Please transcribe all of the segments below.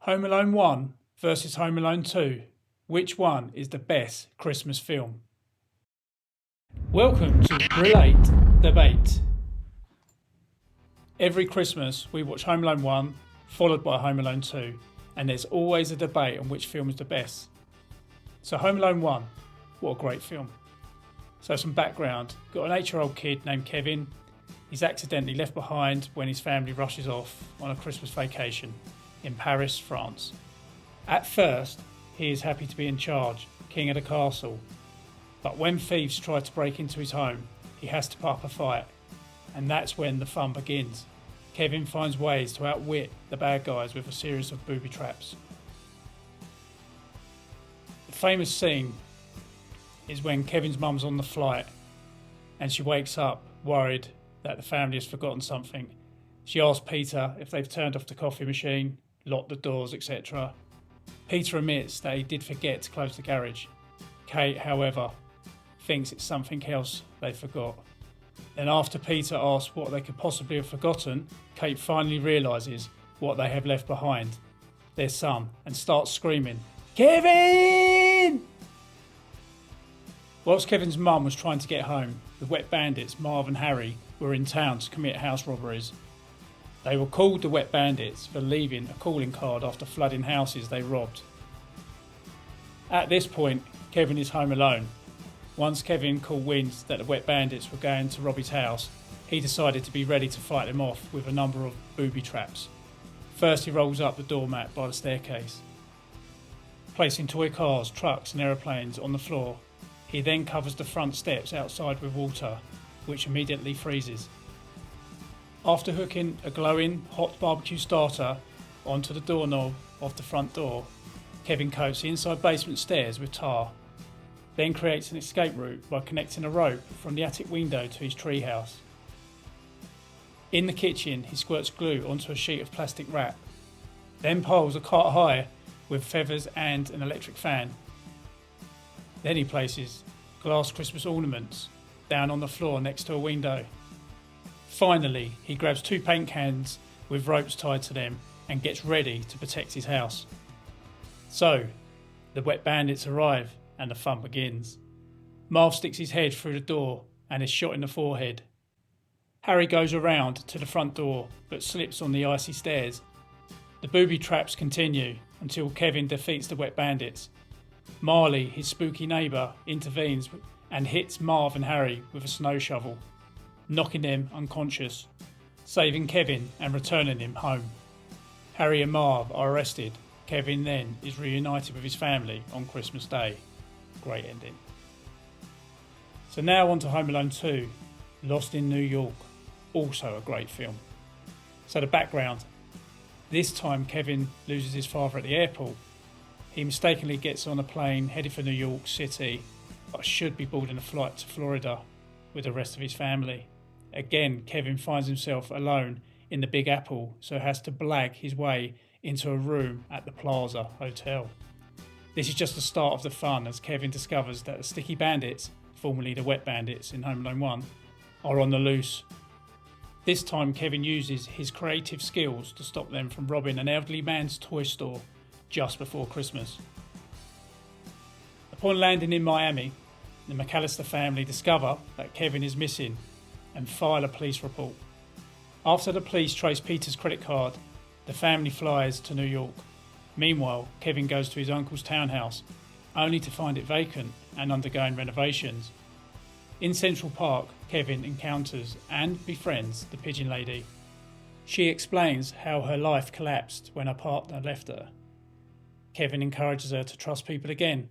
Home Alone 1 versus Home Alone 2. Which one is the best Christmas film? Welcome to Brill8 Debate. Every Christmas we watch Home Alone 1 followed by Home Alone 2, and there's always a debate on which film is the best. So Home Alone 1, what a great film. So some background, got an 8-year-old kid named Kevin. He's accidentally left behind when his family rushes off on a Christmas vacation in Paris, France. At first, he is happy to be in charge, king of the castle. But when thieves try to break into his home, he has to put up a fight. And that's when the fun begins. Kevin finds ways to outwit the bad guys with a series of booby traps. The famous scene is when Kevin's mum's on the flight and she wakes up worried that the family has forgotten something. She asks Peter if they've turned off the coffee machine, locked the doors, etc. Peter admits that he did forget to close the garage. Kate, however, thinks it's something else they forgot. Then after Peter asks what they could possibly have forgotten, Kate finally realises what they have left behind, their son, and starts screaming, "Kevin!" Whilst Kevin's mum was trying to get home, the wet bandits, Marv and Harry, were in town to commit house robberies. They were called the Wet Bandits for leaving a calling card after flooding houses they robbed. At this point, Kevin is home alone. Once Kevin caught wind that the Wet Bandits were going to rob his house, he decided to be ready to fight them off with a number of booby traps. First, he rolls up the doormat by the staircase, placing toy cars, trucks and aeroplanes on the floor. He then covers the front steps outside with water, which immediately freezes. After hooking a glowing hot barbecue starter onto the doorknob of the front door, Kevin coats the inside basement stairs with tar, then creates an escape route by connecting a rope from the attic window to his treehouse. In the kitchen, he squirts glue onto a sheet of plastic wrap, then piles a cart high with feathers and an electric fan. Then he places glass Christmas ornaments down on the floor next to a window. Finally, he grabs 2 paint cans with ropes tied to them and gets ready to protect his house. So, the Wet Bandits arrive and the fun begins. Marv sticks his head through the door and is shot in the forehead. Harry goes around to the front door but slips on the icy stairs. The booby traps continue until Kevin defeats the Wet Bandits. Marley, his spooky neighbour, intervenes and hits Marv and Harry with a snow shovel, knocking them unconscious, saving Kevin and returning him home. Harry and Marv are arrested. Kevin then is reunited with his family on Christmas Day. Great ending. So now on to Home Alone 2, Lost in New York. Also a great film. So the background. This time Kevin loses his father at the airport. He mistakenly gets on a plane headed for New York City, but should be boarding a flight to Florida with the rest of his family. Again, Kevin finds himself alone in the Big Apple, so has to blag his way into a room at the Plaza Hotel. This is just the start of the fun as Kevin discovers that the Sticky Bandits, formerly the Wet Bandits in Home Alone 1, are on the loose. This time Kevin uses his creative skills to stop them from robbing an elderly man's toy store just before Christmas. Upon landing in Miami, the McAllister family discover that Kevin is missing and file a police report. After the police trace Peter's credit card, the family flies to New York. Meanwhile, Kevin goes to his uncle's townhouse, only to find it vacant and undergoing renovations. In Central Park, Kevin encounters and befriends the pigeon lady. She explains how her life collapsed when her partner left her. Kevin encourages her to trust people again,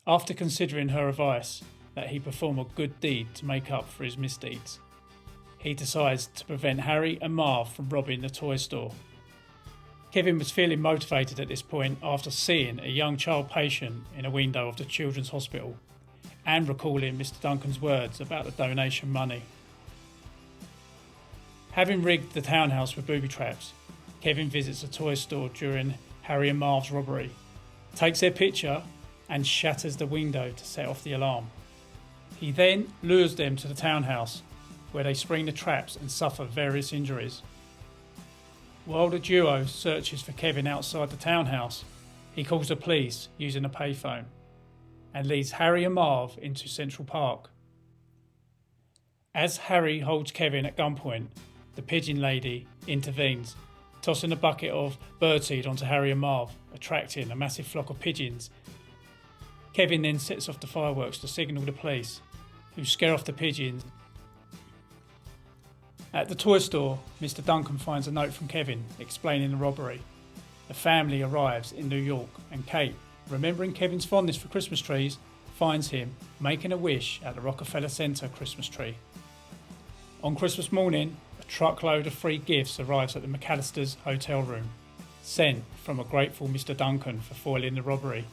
after considering her advice that he perform a good deed to make up for his misdeeds. He decides to prevent Harry and Marv from robbing the toy store. Kevin was feeling motivated at this point after seeing a young child patient in a window of the children's hospital and recalling Mr. Duncan's words about the donation money. Having rigged the townhouse with booby traps, Kevin visits a toy store during Harry and Marv's robbery, takes their picture and shatters the window to set off the alarm. He then lures them to the townhouse, where they spring the traps and suffer various injuries. While the duo searches for Kevin outside the townhouse, he calls the police using a payphone and leads Harry and Marv into Central Park. As Harry holds Kevin at gunpoint, the pigeon lady intervenes, tossing a bucket of birdseed onto Harry and Marv, attracting a massive flock of pigeons. Kevin then sets off the fireworks to signal the police, who scare off the pigeons. At the toy store, Mr. Duncan finds a note from Kevin explaining the robbery. The family arrives in New York, and Kate, remembering Kevin's fondness for Christmas trees, finds him making a wish at the Rockefeller Center Christmas tree. On Christmas morning, a truckload of free gifts arrives at the McAllister's hotel room, sent from a grateful Mr. Duncan for foiling the robbery.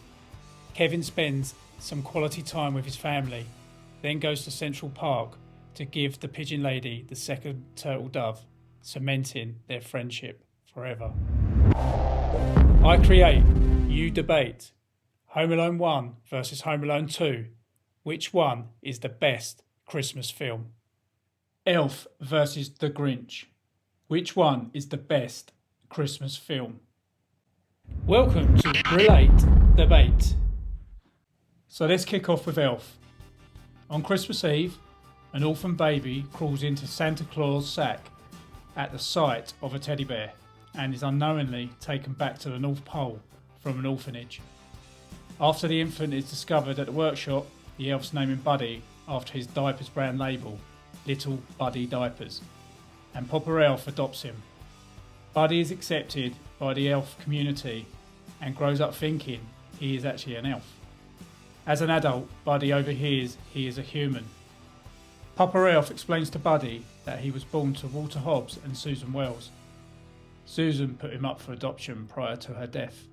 Kevin spends some quality time with his family, then goes to Central Park to give the pigeon lady the second turtle dove, cementing their friendship forever. I create, you debate. Home Alone 1 versus Home Alone 2. Which one is the best Christmas film? Elf versus The Grinch. Which one is the best Christmas film? Welcome to Brill8 Debate. So let's kick off with Elf. On Christmas Eve, an orphan baby crawls into Santa Claus' sack at the sight of a teddy bear and is unknowingly taken back to the North Pole from an orphanage. After the infant is discovered at the workshop, the elves name him Buddy after his diapers brand label, Little Buddy Diapers, and Papa Elf adopts him. Buddy is accepted by the elf community and grows up thinking he is actually an elf. As an adult, Buddy overhears he is a human. Papa Elf explains to Buddy that he was born to Walter Hobbs and Susan Wells. Susan put him up for adoption prior to her death.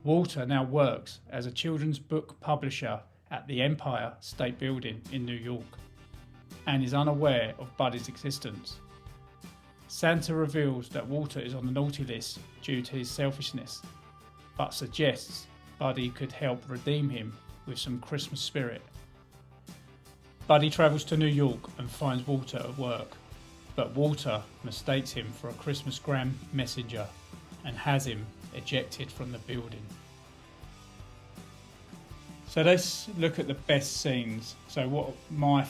Walter now works as a children's book publisher at the Empire State Building in New York and is unaware of Buddy's existence. Santa reveals that Walter is on the naughty list due to his selfishness, but suggests Buddy could help redeem him with some Christmas spirit. Buddy travels to New York and finds Walter at work, but Walter mistakes him for a Christmas gram messenger and has him ejected from the building. So let's look at the best scenes. So what my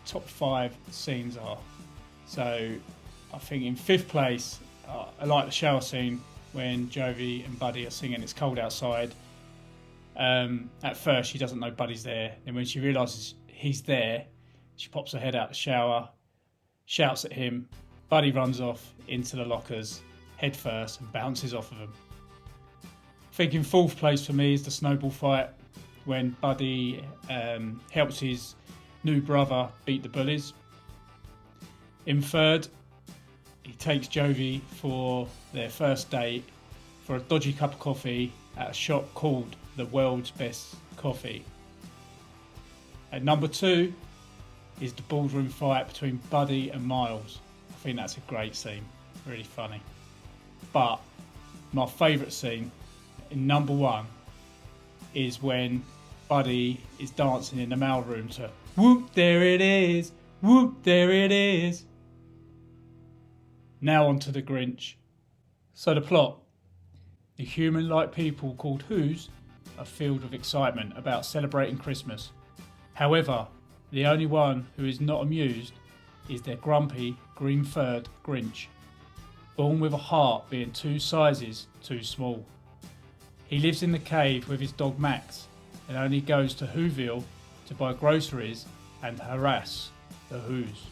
top five scenes are. So I think in fifth place, I like the shower scene when Jovi and Buddy are singing It's Cold Outside. At first she doesn't know Buddy's there. Then when she realises he's there, she pops her head out the shower, shouts at him. Buddy runs off into the lockers head first and bounces off of them. I think in fourth place for me is the snowball fight when Buddy helps his new brother beat the bullies. In third, he takes Jovi for their first date for a dodgy cup of coffee at a shop called The World's Best Coffee. At number two is the ballroom fight between Buddy and Miles. I think that's a great scene, really funny. But my favourite scene in number one is when Buddy is dancing in the mailroom to Whoop, there it is, whoop, there it is. Now on to the Grinch. So the plot. The human-like people called Who's are filled with excitement about celebrating Christmas. However, the only one who is not amused is their grumpy, green-furred Grinch, born with a heart being 2 sizes too small. He lives in the cave with his dog Max and only goes to Whoville to buy groceries and harass the Who's.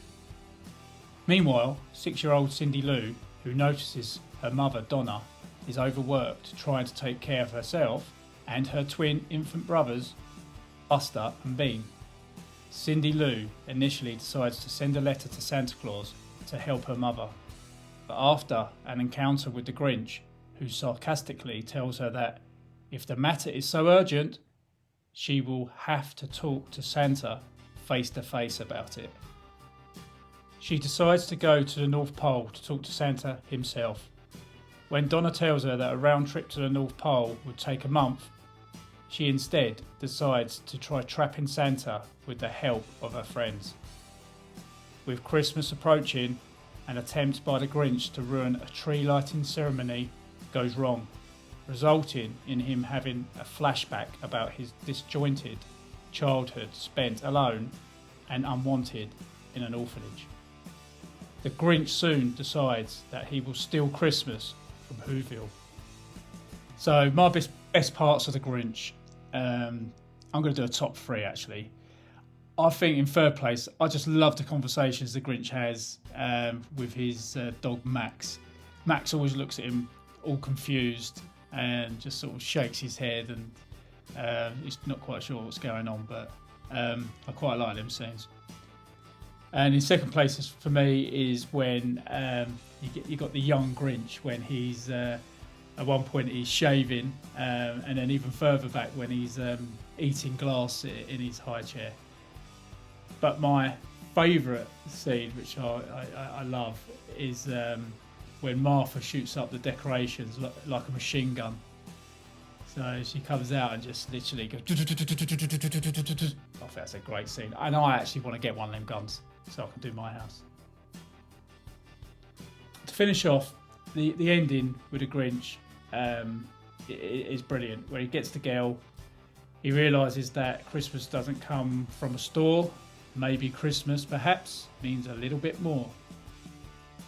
Meanwhile, 6-year-old Cindy Lou, who notices her mother Donna is overworked trying to take care of herself and her twin infant brothers Buster and Bean. Cindy Lou initially decides to send a letter to Santa Claus to help her mother, but after an encounter with the Grinch, who sarcastically tells her that if the matter is so urgent, she will have to talk to Santa face to face about it. She decides to go to the North Pole to talk to Santa himself. When Donna tells her that a round trip to the North Pole would take a month, she instead decides to try trapping Santa with the help of her friends. With Christmas approaching, an attempt by the Grinch to ruin a tree lighting ceremony goes wrong, resulting in him having a flashback about his disjointed childhood spent alone and unwanted in an orphanage. The Grinch soon decides that he will steal Christmas from Whoville. So my best parts of the Grinch, I'm going to do a top 3 actually. I think in third place, I just love the conversations the Grinch has with his dog Max. Max always looks at him all confused and just sort of shakes his head, and he's not quite sure what's going on, but I quite like them scenes. And in second place for me is when you got the young Grinch, when he's at one point he's shaving, and then even further back when he's eating glass in his high chair. But my favourite scene, which I love, is when Martha shoots up the decorations like a machine gun. So she comes out and just literally goes. I think that's a great scene, and I actually want to get one of them guns so I can do my house. To finish off, the ending with the Grinch is brilliant. Where he gets the girl, he realises that Christmas doesn't come from a store. Maybe Christmas, perhaps, means a little bit more.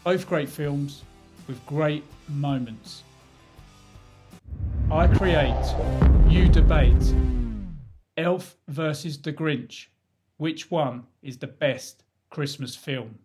Both great films with great moments. I create, you debate. Elf versus the Grinch. Which one is the best Christmas film?